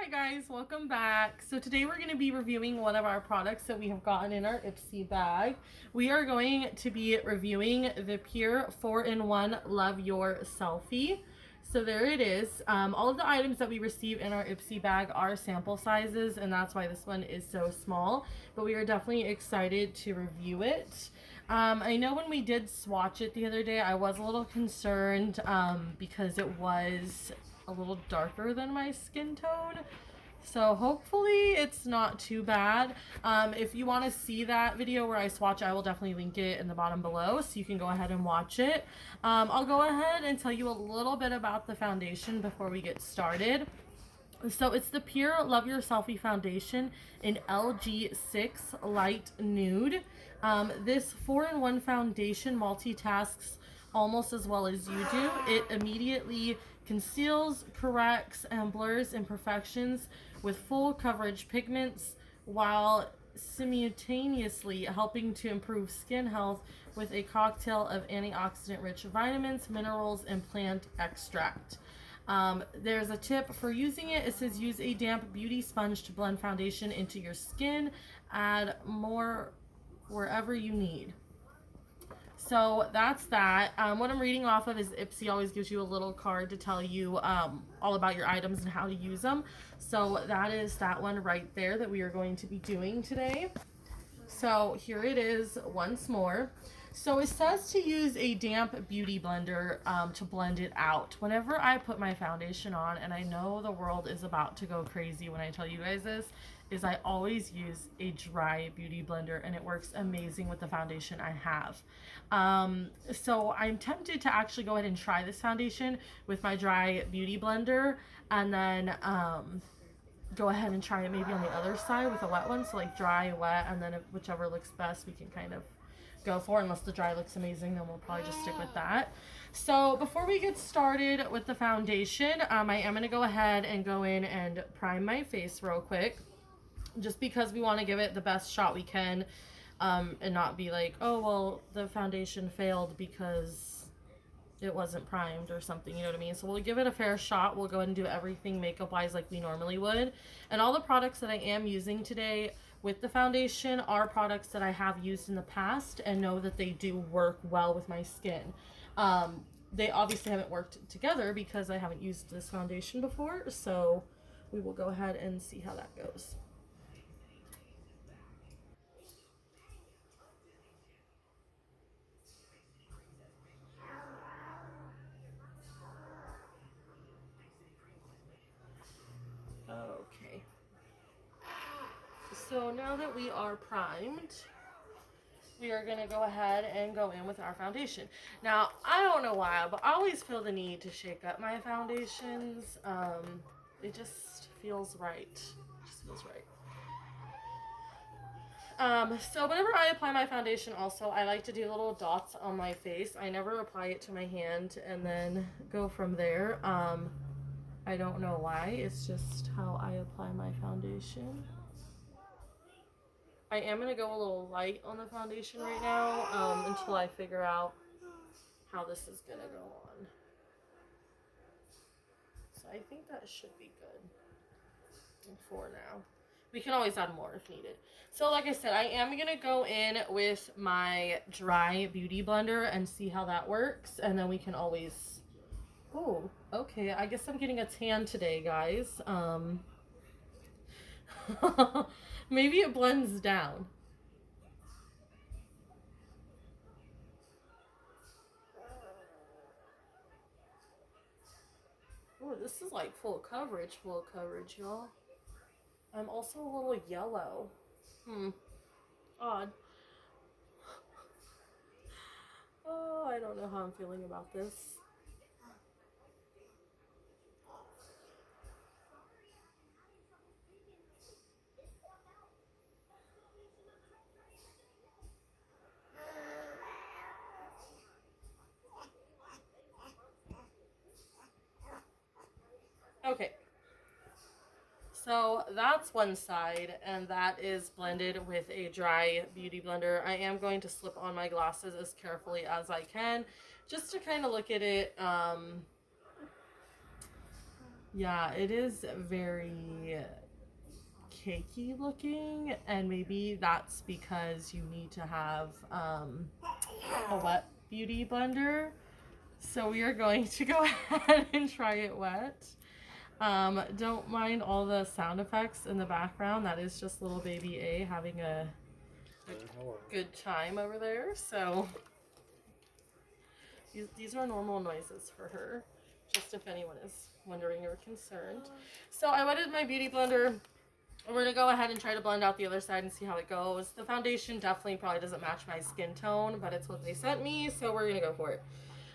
Hi guys, welcome back. So today we're going to be reviewing one of our products that we have gotten in our Ipsy bag. We are going to be reviewing the PUR 4-in-1 Love Your Selfie. So there it is. All of the items that we receive in our Ipsy bag are sample sizes, and that's why this one is so small. But we are definitely excited to review it. I know when we did swatch it the other day, I was a little concerned because it was a little darker than my skin tone. So hopefully it's not too bad. If you want to see that video where I swatch, I will definitely link it in the bottom below so you can go ahead and watch it. I'll go ahead and tell you a little bit about the foundation before we get started. So it's the PUR Love Your Selfie Foundation in LG6 Light Nude. This 4-in-1 foundation multitasks almost as well as you do. It immediately conceals, corrects, and blurs imperfections with full coverage pigments while simultaneously helping to improve skin health with a cocktail of antioxidant-rich vitamins, minerals, and plant extract. There's a tip for using it. It says use a damp beauty sponge to blend foundation into your skin. Add more wherever you need. So that's that. What I'm reading off of is Ipsy always gives you a little card to tell you all about your items and how to use them. So that is that one right there that we are going to be doing today. So here it is once more. So it says to use a damp beauty blender to blend it out. Whenever I put my foundation on, and I know the world is about to go crazy when I tell you guys this, is I always use a dry beauty blender, and it works amazing with the foundation I have. So I'm tempted to actually go ahead and try this foundation with my dry beauty blender, and then go ahead and try it maybe on the other side with a wet one. So like dry, wet, and then whichever looks best we can kind of go for. Unless the dry looks amazing, then we'll probably just stick with that. So before we get started with the foundation, I am going to go ahead and go in and prime my face real quick, just because we want to give it the best shot we can, and not be like, oh well, the foundation failed because it wasn't primed or something, you know what I mean? So we'll give it a fair shot. We'll go ahead and do everything makeup wise like we normally would. And all the products that I am using today with the foundation are products that I have used in the past and know that they do work well with my skin. They obviously haven't worked together because I haven't used this foundation before, so we will go ahead and see how that goes. Okay. So now that we are primed, we are going to go ahead and go in with our foundation. Now, I don't know why, but I always feel the need to shake up my foundations. It just feels right. It just feels right. So whenever I apply my foundation also, I like to do little dots on my face. I never apply it to my hand and then go from there. I don't know why. It's just how I apply my foundation. I am going to go a little light on the foundation right now until I figure out how this is going to go on. So I think that should be good for now. We can always add more if needed. So like I said, I am going to go in with my dry beauty blender and see how that works. And then we can always... Oh, okay. I guess I'm getting a tan today, guys. Maybe it blends down. Oh, this is like full coverage, y'all. I'm also a little yellow. Odd. Oh, I don't know how I'm feeling about this. Okay. So that's one side, and that is blended with a dry beauty blender. I am going to slip on my glasses as carefully as I can, just to kind of look at it Yeah, it is very cakey looking, and maybe that's because you need to have a wet beauty blender. So we are going to go ahead and try it wet. Don't mind all the sound effects in the background. That is just little baby A having a good time over there. So these are normal noises for her, just if anyone is wondering or concerned. So I wetted my beauty blender. We're gonna go ahead and try to blend out the other side and see how it goes. The foundation definitely probably doesn't match my skin tone, but it's what they sent me, so we're gonna go for it.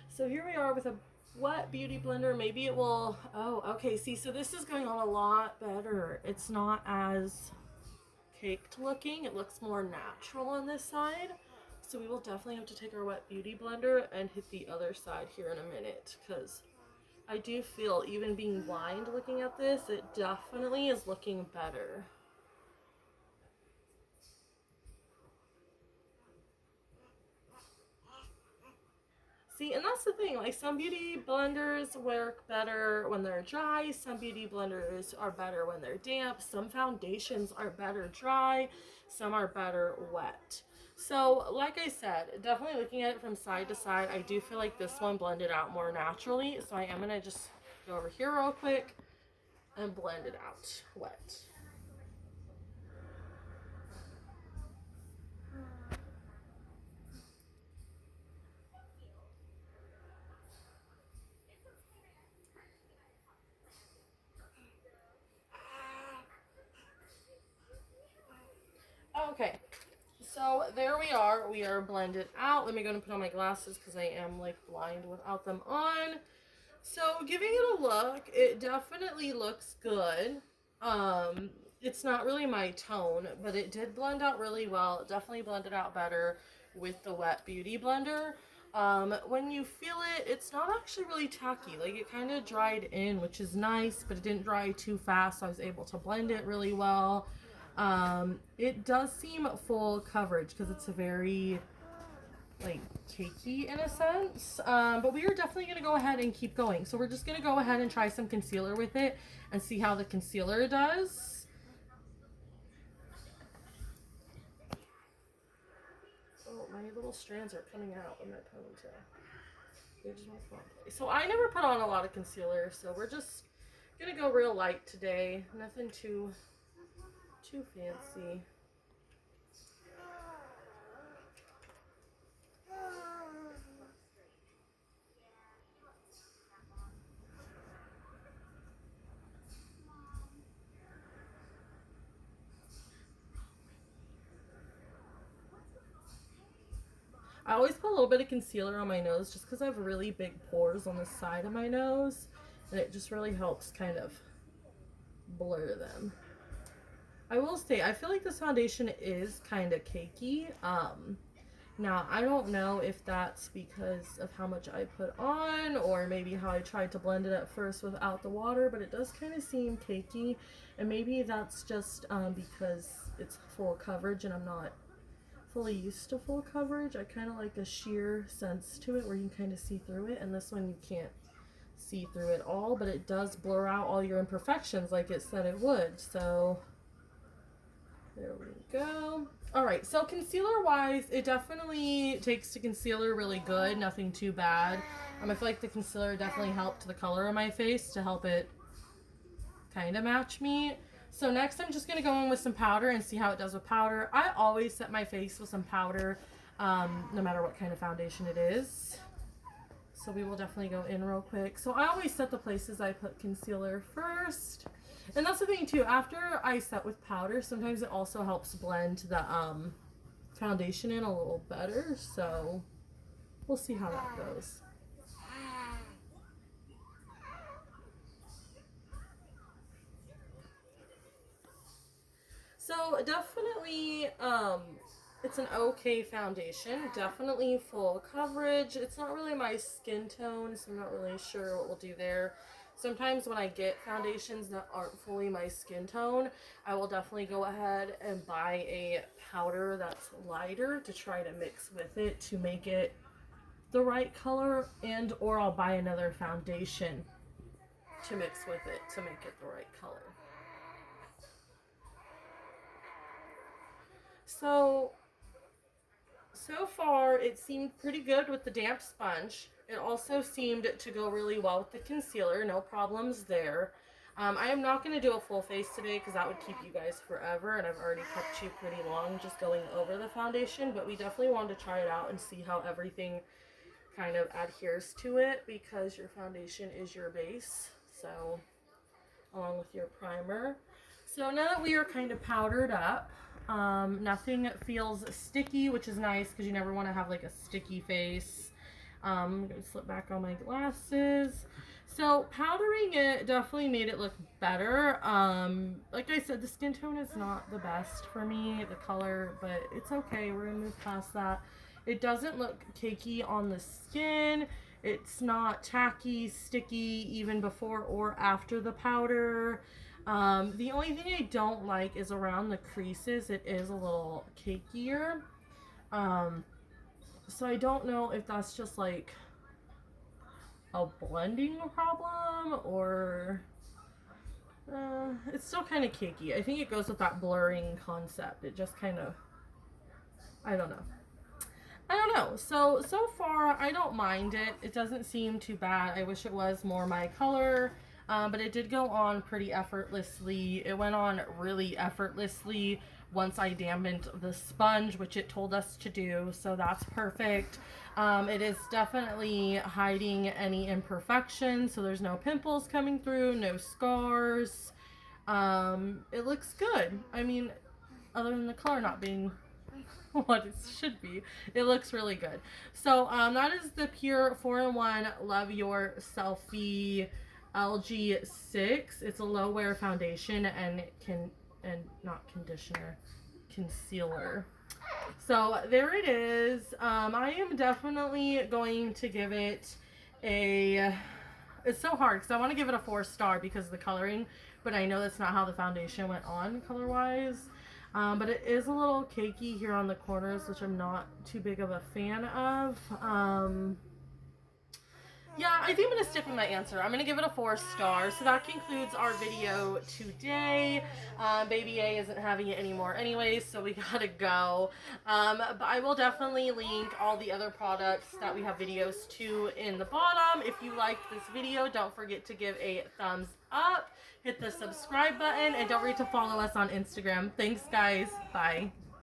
So here we are with a wet beauty blender. Maybe it will, oh, okay, see, so this is going on a lot better. It's not as caked looking. It looks more natural on this side. So we will definitely have to take our wet beauty blender and hit the other side here in a minute, because I do feel, even being blind looking at this, it definitely is looking better. See, and that's the thing, like some beauty blenders work better when they're dry, some beauty blenders are better when they're damp, some foundations are better dry, some are better wet. So, like I said, definitely looking at it from side to side, I do feel like this one blended out more naturally, so I am going to just go over here real quick and blend it out wet. Okay, so there we are. We are blended out. Let me go and put on my glasses because I am like blind without them on. So giving it a look, it definitely looks good. It's not really my tone, but it did blend out really well. It definitely blended out better with the wet beauty blender. When you feel it, it's not actually really tacky. Like it kind of dried in, which is nice, but it didn't dry too fast, so I was able to blend it really well. It does seem full coverage because it's a very like cakey in a sense, but we are definitely going to go ahead and keep going. So we're just going to go ahead and try some concealer with it and see how the concealer does. Oh, my little strands are coming out in my ponytail. They just won't fall in place. So I never put on a lot of concealer, so we're just going to go real light today. Nothing too fancy. I always put a little bit of concealer on my nose just because I have really big pores on the side of my nose, and it just really helps kind of blur them. I will say, I feel like this foundation is kind of cakey. Now, I don't know if that's because of how much I put on or maybe how I tried to blend it at first without the water, but it does kind of seem cakey, and maybe that's just because it's full coverage and I'm not fully used to full coverage. I kind of like a sheer sense to it where you can kind of see through it, and this one you can't see through it all, but it does blur out all your imperfections like it said it would. So there we go. Alright, so concealer wise, it definitely takes to concealer really good, nothing too bad. I feel like the concealer definitely helped the color of my face to help it kind of match me. So next I'm just going to go in with some powder and see how it does with powder. I always set my face with some powder, no matter what kind of foundation it is. So we will definitely go in real quick. So I always set the places I put concealer first. And that's the thing too, after I set with powder, sometimes it also helps blend the foundation in a little better. So we'll see how that goes. So definitely, it's an okay foundation. Definitely full coverage. It's not really my skin tone, so I'm not really sure what we'll do there. Sometimes when I get foundations that aren't fully my skin tone, I will definitely go ahead and buy a powder that's lighter to try to mix with it to make it the right color, and or I'll buy another foundation to mix with it to make it the right color. So far it seemed pretty good with the damp sponge. It also seemed to go really well with the concealer. No problems there. I am not going to do a full face today because that would keep you guys forever, and I've already kept you pretty long just going over the foundation, but we definitely wanted to try it out and see how everything kind of adheres to it, because your foundation is your base, so along with your primer. So now that we are kind of powdered up, nothing feels sticky, which is nice because you never want to have like a sticky face. I'm going to slip back on my glasses. So powdering it definitely made it look better. Like I said, the skin tone is not the best for me, the color, but it's okay. We're going to move past that. It doesn't look cakey on the skin. It's not tacky, sticky, even before or after the powder. The only thing I don't like is around the creases. It is a little cakier. So I don't know if that's just like a blending problem or it's still kind of cakey. I think it goes with that blurring concept. It just kind of, I don't know. So far I don't mind it. It doesn't seem too bad. I wish it was more my color. But it did go on pretty effortlessly. It went on really effortlessly once I dampened the sponge, which it told us to do, so that's perfect. It is definitely hiding any imperfections, so there's no pimples coming through, no scars. It looks good. I mean, other than the color not being what it should be, it looks really good. So that is the PUR 4-in-1 Love Your Selfie LG6. It's a low wear foundation and not conditioner, concealer. So there it is. I am definitely going to give it a, it's so hard because I want to give it a 4-star because of the coloring, but I know that's not how the foundation went on color wise. But it is a little cakey here on the corners, which I'm not too big of a fan of. Yeah, I think I'm going to stick with my answer. I'm going to give it a 4-star. So that concludes our video today. Baby A isn't having it anymore anyways, so we gotta go. But I will definitely link all the other products that we have videos to in the bottom. If you liked this video, don't forget to give a thumbs up, hit the subscribe button, and don't forget to follow us on Instagram. Thanks, guys. Bye.